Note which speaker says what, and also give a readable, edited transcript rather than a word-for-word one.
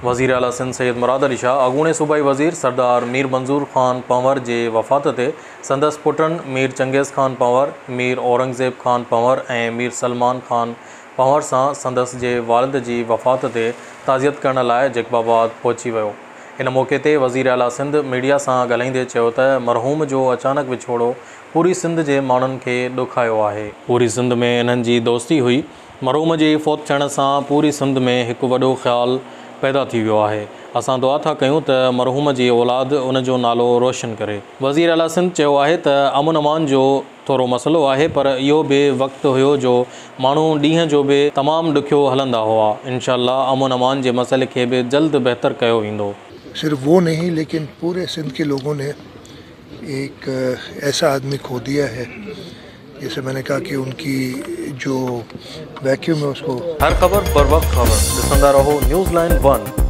Speaker 1: वज़ीर आला सिंध सैयद मुराद अली शाह अॻूणे सूबाई वज़ीर सरदार मीर मंज़ूर ख़ान पंवर जे वफ़ात ते संदसि पुटनि मीर चंगेज़ ख़ान पंवर, मीर औरंगज़ेब ख़ान पंवर ऐं मीर सलमान ख़ान पंवर सां संदसि जे वालिद जी वफ़ात ते ताज़ियत करण लाइ जेकबाबाद पहुची वियो। इन मौक़े ते वज़ीर आला सिंध मीडिया सां ॻाल्हाईंदे चयो त मरहूम जो अचानक विछोड़ो पूरी सिंध जे माण्हुनि खे ॾुखायो आहे। पूरी सिंध में इन्हनि जी दोस्ती हुई। मरहूम जे फ़ौत थियण सां पूरी सिंध में हिकु वॾो ख़्यालु पैदा थी वियो आहे। असां दुआ था कयूं त मरहूम जी औलाद उन जो नालो रोशन करे। वज़ीर आला सिंध चयो आहे त अमन अमान जो थोरो मसइलो आहे, पर इहो बि वक़्तु हुयो जो माण्हू ॾींहं जो बि तमामु ॾुखियो हलंदा हुआ। इंशाअल्लाह अमन अमान जे मसइले खे बि जल्द बहितर कयो वेंदो।
Speaker 2: सिर्फ वो नहीं, लेकिन पूरे सिंध के लोगों ने एक ऐसा आदमी खो दिया है, जैसे मैंने कहा कि उनकी जो वैक्यूम है उसको।
Speaker 1: हर खबर बर वक्त खबर ॾिसंदा रहो न्यूज़ लाइन 1।